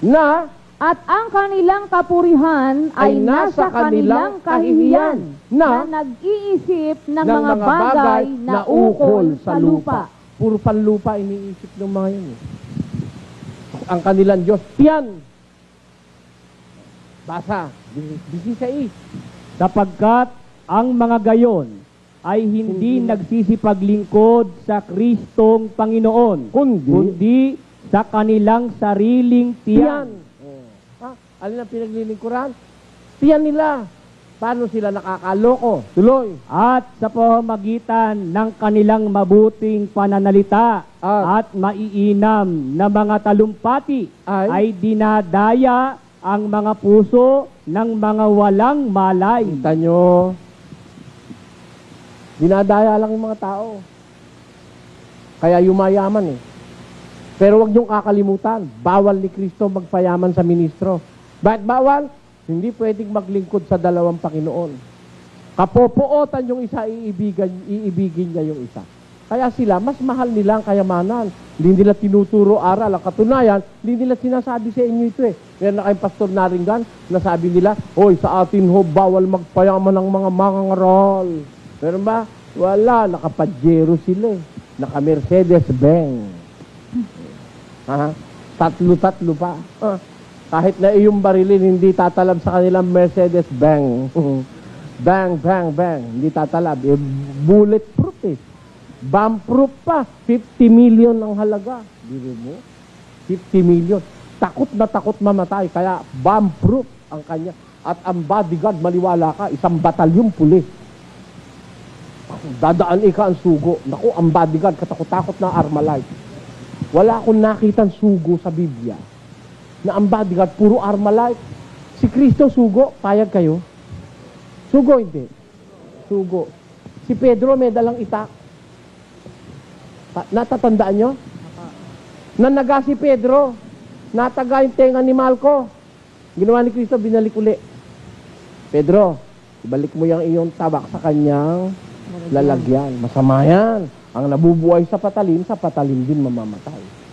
Na at ang kanilang kapurihan ay nasa kanilang kahihiyan, na nag-iisip ng mga bagay na ukol sa lupa. Puro panlupa iniisip ng mga yun. Ang kanilang Diyos, tiyan. Basa, 16. Sapagkat ang mga gayon ay hindi nagsisipaglingkod sa Kristong Panginoon, kundi sa kanilang sariling tiyan. Alin ang pinaglilingkuran? Tiyan nila. Paano sila nakakaloko? Tuloy. At sa pamamagitan ng kanilang mabuting pananalita at maiinam na mga talumpati ay dinadaya ang mga puso ng mga walang malay. Kita nyo, dinadaya lang yung mga tao. Kaya yumayaman eh. Pero wag niyong kakalimutan, bawal ni Kristo magpayaman sa ministro. Bakit bawal? Hindi pwedeng maglingkod sa dalawang Panginoon. Kapopootan yung isa, iibigin niya yung isa. Kaya sila, mas mahal nila ang kayamanan. Hindi nila tinuturo aral. Ang katunayan, hindi nila sinasabi sa inyo ito eh. Meron na kayong pastor naringgan, nasabi nila, hoy, sa atin ho, bawal magpayaman ng mga mangangaral. Meron ba? Wala, naka-Pajero sila eh. Naka-Mercedes-Benz. Tatlo-tatlo pa. Kahit na iyong barilin, hindi tatalab sa kanilang Mercedes-Benz. Bang, bang, bang. Hindi tatalab. Bulletproof eh. Bomb-proof pa. 50 million ang halaga. Dili mo? 50 million. Takot na takot mamatay. Kaya bomb-proof ang kanya. At ang bodyguard, maliwala ka, 1 batalyong pulis. Dadaan ika ang sugo. Naku, ang bodyguard, katakot-takot na Armalite. Wala akong nakitang sugo sa Biblia na ang bodyguard, puro Armalite. Si Kristo, sugo. Payag kayo? Sugo, hindi. Sugo. Si Pedro, may dalang itak. Natatandaan nyo? Nanaga si Pedro. Nataga yung tenga ni Malco. Ginawa ni Kristo, binalik uli. Pedro, ibalik mo yung iyong tabak sa kanyang lalagyan. Masama yan. Ang nabubuhay sa patalim din mamamatay.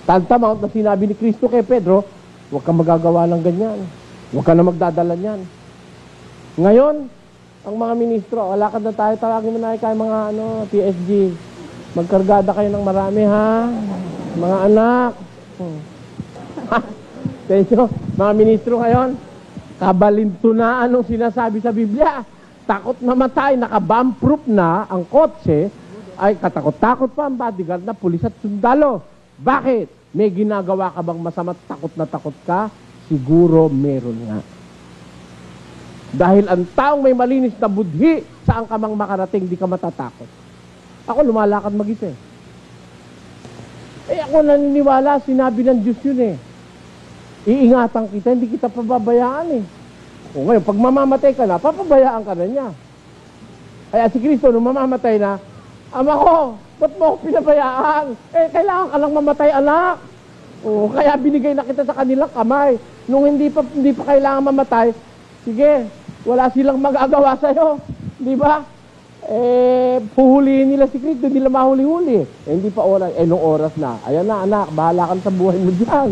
Tantamount na sinabi ni Kristo kay Pedro, huwag kang magagawa ng ganyan. Huwag ka na magdadala niyan. Ngayon, ang mga ministro, alakad na tayo, tawagin mo na kayo mga PSG. Magkargada kayo ng marami, ha? Mga anak. Tenyo, mga ministro ngayon, kabalintunaan ang sinasabi sa Biblia. Takot na matay, naka-bomb-proof na ang kotse, ay katakot-takot pa ang bodyguard na pulis at sundalo. Bakit? May ginagawa ka bang masama, takot na takot ka? Siguro meron nga. Dahil ang taong may malinis na budhi, saan ka mang makarating, di ka matatakot. Ako lumalakad mag-isa eh. Ako naniniwala, sinabi ng Diyos yun eh. Iingatan kita, hindi kita pababayaan eh. O ngayon, pag mamamatay ka na, papabayaan ka na niya. Kaya si Kristo, nung mamamatay na, Ama ko, ba't mo ako pinabayaan? Kailangan ka lang mamatay, anak. O, kaya binigay na kita sa kanilang kamay. Nung hindi pa kailangan mamatay, sige, wala silang magagawa sa'yo. Di ba? Puhulihin nila si Kristo, hindi nila mahuli-huli. Hindi pa oras, nung oras na. Ayan na, anak, bahala ka sa buhay mo dyan.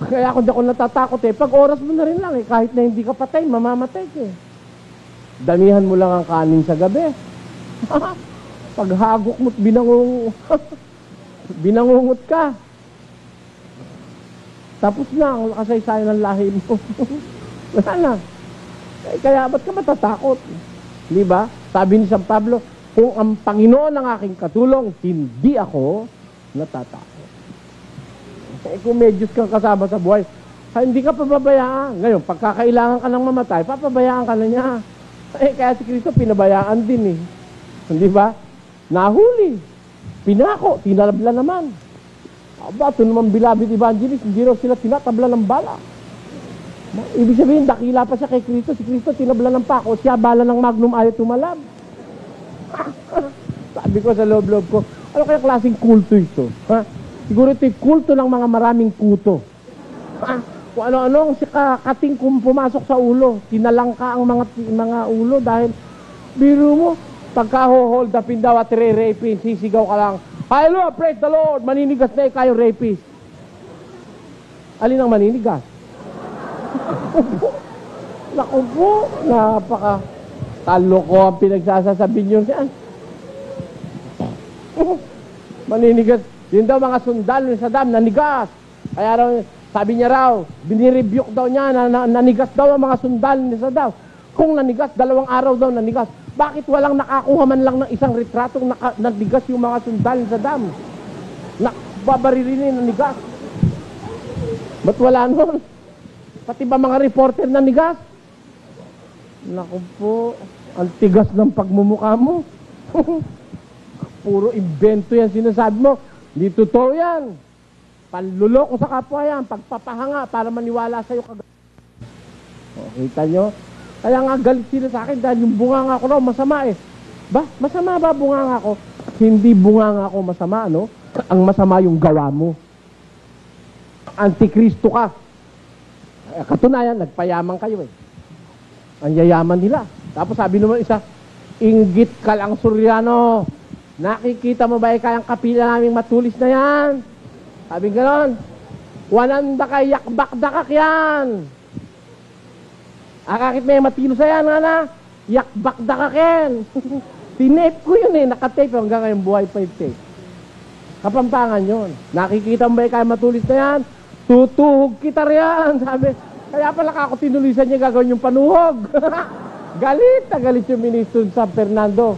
Kaya ako di ako natatakot eh. Pag oras mo na rin lang eh, kahit na hindi ka patay, mamamatay ka eh. Damihan mo lang ang kanin sa gabi. Pag hagok mo't binangungot ka. Tapos na ang kasaysayan ng lahi mo. Wala na. Kaya ba't ka matatakot? Di ba? Sabi ni San Pablo, kung ang Panginoon ang aking katulong, hindi ako natatakot. Kung medyos kang kasama sa buhay, hindi ka pababayaan. Ngayon, pagkakailangan ka ng mamatay, papabayaan ka na niya. Kaya si Kristo pinabayaan din eh. Hindi ba? Nahuli. Pinako, tinalabla naman. Aba, ito naman bilabid evangelist, hindi raw sila tinatabla ng bala. Ibig sabihin, dakila pa siya kay Kristo. Si Kristo tinabla ng pako, siya bala ng magnum ayaw tumalab. Sabi ko sa loob-loob ko, ano kaya klaseng kulto ito? Ha? Siguro ito'y kulto ng mga maraming kuto. Ha? Kung ano-ano, si kating kung pumasok sa ulo, tinalangka ang mga ulo dahil, biro mo, pagka-hold upin daw at re-rapin, sisigaw ka lang, hallelujah, praise the Lord, maninigas na kayo rapist. Alin ang maninigas? Naku po, napaka talo ko ang pinagsasasabi nyo siyan. Maninigas. Yun daw mga sundalo ni Saddam, nanigas. Kaya raw, sabi niya raw, binirebuke daw niya, nanigas daw ang mga sundalo ni Saddam. Kung nanigas, 2 araw daw nanigas. Bakit walang nakakuha man lang ng isang retratong nanigas yung mga sundalo ni Saddam? Babarilin nanigas. Ba't wala nun? Pati ba mga reporter nanigas? Naku po, ang tigas ng pagmumukha mo. Puro invento yan sinasabi mo. Hindi totoo yan. Panluloko sa kapwa yan. Pagpapahanga para maniwala sa'yo kagad. O, kita nyo? Kaya nga galit sila sa akin dahil yung bunganga ko raw masama eh. Ba? Masama ba bunganga ko? Hindi bunganga ko masama, no? Ang masama yung gawa mo. Antikristo ka. Katunayan, nagpayaman kayo eh. Ang yayaman nila. Tapos sabi naman isa, inggit ka lang Suryano. Nakikita mo ba kayang kapila naming matulis na yan? Sabi ganon, wananda kay yakbak-dakak yan. Kakit may matino sa yan, na yakbak-dakak yan. Tinape ko yun eh, nakatape hanggang ngayon buhay pa yung tape. Kapampangan yun. Nakikita mo ba kayang matulis na yan? Tutuhog kita riyan, sabi. Kaya pala ako tinulisan niya gagawin yung panuhog. Galit na galit yung ministro sa San Fernando.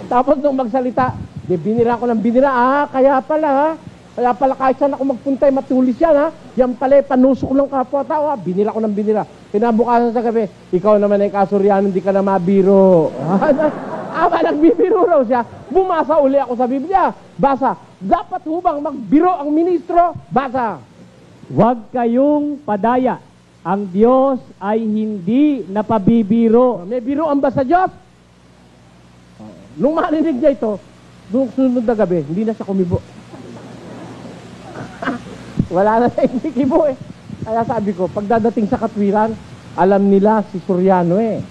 Tapos nung magsalita, binira ko ng binira, kaya pala ha. Kaya pala kahit saan ako magpuntay, matulis yan ha. Yan pala panusok ng kapwa-tao ha. Binira ko ng binira. Kinabukasan sa gabi, ikaw naman ay Kasuryano, hindi ka na mabiro. Nagbibiro raw siya. Bumasa uli ako sa Biblia. Basa, dapat hubang magbiro ang ministro? Basa. Huwag kayong padaya. Ang Diyos ay hindi napabibiro. May biroan ba sa Diyos? Nung marinig niya ito, nung sunod na gabi, hindi na siya kumibo. Wala na siya hindi kibo eh. Kaya sabi ko, pagdadating sa katwiran, alam nila si Suryano eh.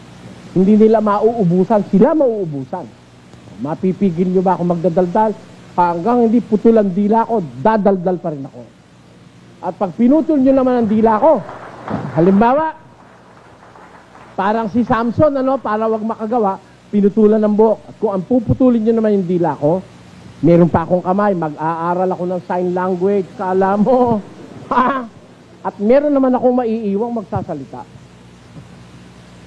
Hindi nila mauubusan, sila mauubusan. Mapipigil nyo ba ako magdadaldal? Hanggang hindi putol ang dila ko, dadaldal pa rin ako. At pag pinutol nyo naman ang dila ko, halimbawa, parang si Samson, para wag makagawa, pinutulan ng buhok. At kung ang puputulin nyo naman yung dila ko, meron pa akong kamay, mag-aaral ako ng sign language, kala mo. At meron naman akong maiiwang magsasalita.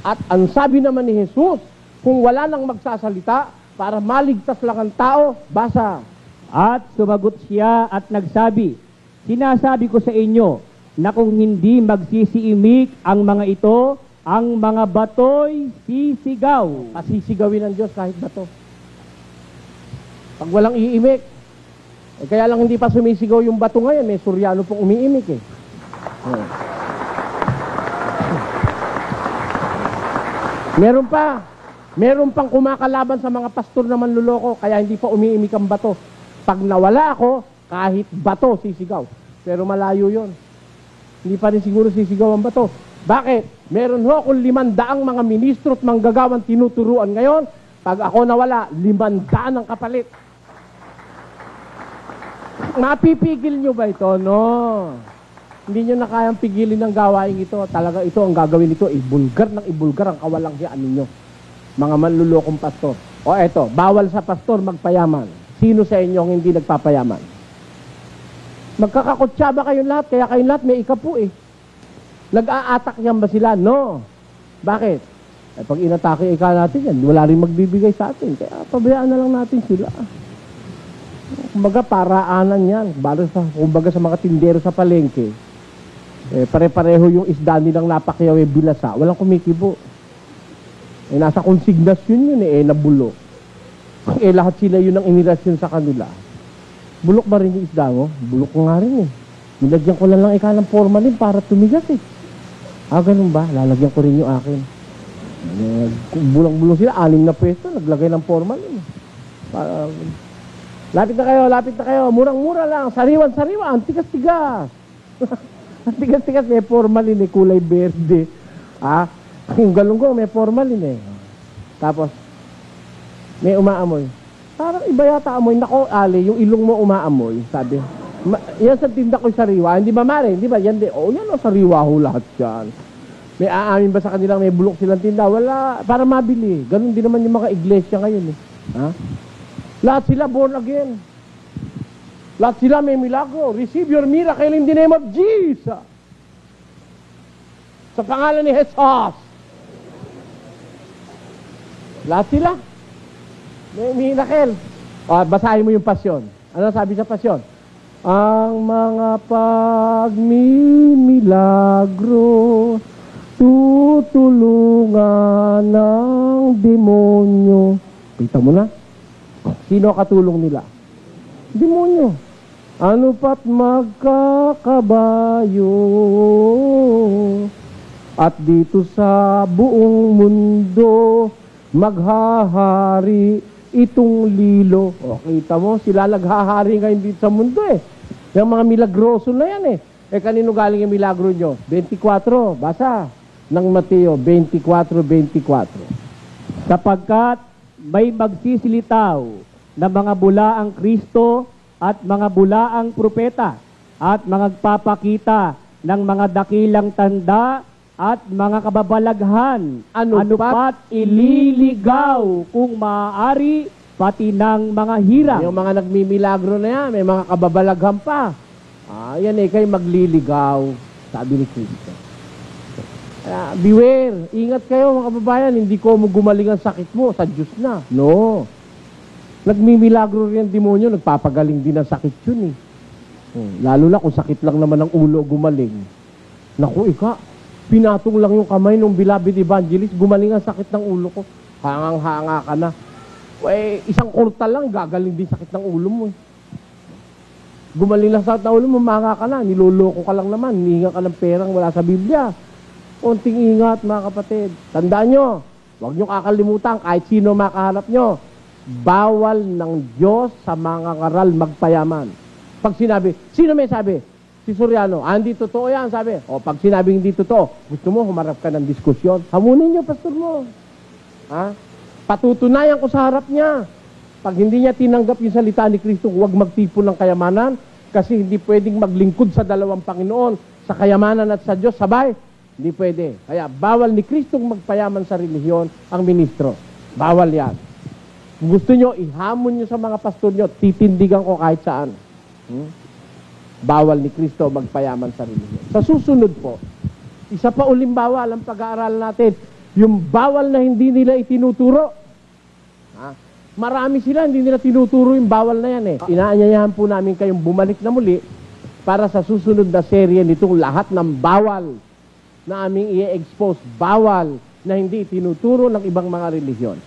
At ang sabi naman ni Jesus, kung wala nang magsasalita, para maligtas lang ang tao, basa. At sumagot siya at nagsabi, sinasabi ko sa inyo, na kung hindi magsisiimik ang mga ito, ang mga batoy sisigaw. Pasisigawin ng Diyos kahit bato. Pag walang iimik, kaya lang hindi pa sumisigaw yung bato ngayon, may Suryano pong umiimik eh. Meron pang kumakalaban sa mga pastor na manluloko, kaya hindi pa umiimik ang bato. Pag nawala ako, kahit bato sisigaw. Pero malayo yon. Hindi pa rin siguro sisigaw ang bato. Bakit? Meron ho akong 500 mga ministro at manggagawang tinuturuan ngayon. Pag ako nawala, 500 ang kapalit. Mapipigil nyo ba ito? No. Hindi nyo na kayang pigilin ng gawain ito. Talaga ito ang gagawin nito. Ibulgar ng ibulgar ang kawalanghiyaan ninyo. Mga manlulokong pastor. O eto, bawal sa pastor magpayaman. Sino sa inyo ang hindi nagpapayaman? Magkakakutsaba kayong lahat, kaya kayong lahat may ikapu eh. Nag-aatak niyan ba sila? No. Bakit? Eh, pag inatake ika natin yan, wala rin magbibigay sa atin. Kaya pabayaan na lang natin sila. Kumbaga, paraanan yan. Kumbaga sa mga tindero sa palengke, eh, pare-pareho yung isda nilang napakyaw bilasa. Walang kumikibo. Eh, nasa konsignasyon yun eh, nabulo. Eh, lahat sila yun ang inirasyon sa kanila. Bulok ba rin yung isda mo? Bulok ko nga rin eh. Nilagyan ko lang ika ng formalin para tumigas eh. Ah, ganun ba? Lalagyan ko rin yung akin. Bulang-bulong sila, 6 na pwesto, naglagay ng formalin. Lapit na kayo. Murang-mura lang. Sariwan-sariwan. Tigas-tigas. Ang tigas-tigas, may formalin eh, kulay berde. Ah, yung galunggong may formalin eh. Tapos, may umaamoy. Parang iba yata amoy. Nako, Ali, yung ilong mo umaamoy. Sabi, yan sa tinda ko sariwa. Hindi ba, Mare? Hindi ba? Yan din. Oh, yan o, sariwa ho lahat yan. May aamin ba sa kanilang may bulok silang tinda? Wala. Para mabili. Ganun din naman yung mga iglesia ngayon eh. Ha? Lahat sila born again. Lahat sila may milagro. Receive your miracle in the name of Jesus. Sa pangalan ni Jesus. Lahat sila. May miracle. O, basahin mo yung pasyon. Ano sabi sa pasyon? Ang mga pagmimilagro tutulungan ng demonyo. Kita mo na? Sino katulong nila? Demonyo. Ano pat magkakabayo at dito sa buong mundo maghahari itong lilo. O, kita mo, sila naghahari ngayon dito sa mundo eh. Yung mga milagroso na yan eh. Eh, kanino galing yung milagro nyo? 24, basa ng Mateo 24:24. Sapagkat may magsisilitaw na mga bulaang Kristo at mga bulaang propeta at magpapakita ng mga dakilang tanda at mga kababalaghan, ano pat ililigaw kung maaari pati ng mga hirang. Yung mga nagmimilagro na yan, may mga kababalaghan pa. Ah, yan eh, kayo magliligaw, sabi ni Kristo. Beware, ingat kayo mga kababayan, hindi ko gumaling ang sakit mo, sa Diyos na. No. Nagmimilagro rin ang demonyo, nagpapagaling din ang sakit yun eh. Lalo na kung sakit lang naman ang ulo gumaling. Naku, pinatong lang yung kamay ng beloved evangelist, gumaling ang sakit ng ulo ko. Hangang-hanga ka na. Eh, isang kurta lang, gagaling din sakit ng ulo mo. Gumaling lang sakit ng ulo mo, manga ka na, niloloko ka lang naman, hihinga ka ng perang wala sa Biblia. Konting ingat mga kapatid. Tandaan nyo, huwag nyo kakalimutan kahit sino makaharap nyo. Bawal ng Diyos sa mga ngaral magpayaman. Pag sinabi, sino may sabi? Si Soriano, hindi totoo yan, sabi. O, pag sinabing hindi totoo, gusto mo, humarap ka ng diskusyon, hamunin nyo, pastor mo. Ha? Patutunayan ko sa harap niya. Pag hindi niya tinanggap yung salita ni Kristo, huwag magtipon ng kayamanan, kasi hindi pwedeng maglingkod sa dalawang Panginoon, sa kayamanan at sa Diyos, sabay. Hindi pwede. Kaya, bawal ni Kristo magpayaman sa relihiyon ang ministro. Bawal yan. Kung gusto nyo, ihamon nyo sa mga pastor nyo, titindigan ko kahit saan. Bawal ni Kristo magpayaman sa relihiyon. Sa susunod po, isa pa uling bawal ang pag-aaral natin, yung bawal na hindi nila itinuturo. Marami sila, hindi nila tinuturo yung bawal na yan eh. Inaanyayahan po namin kayong bumalik na muli para sa susunod na serye nitong lahat ng bawal na aming i-expose. Bawal na hindi itinuturo ng ibang mga relihiyon.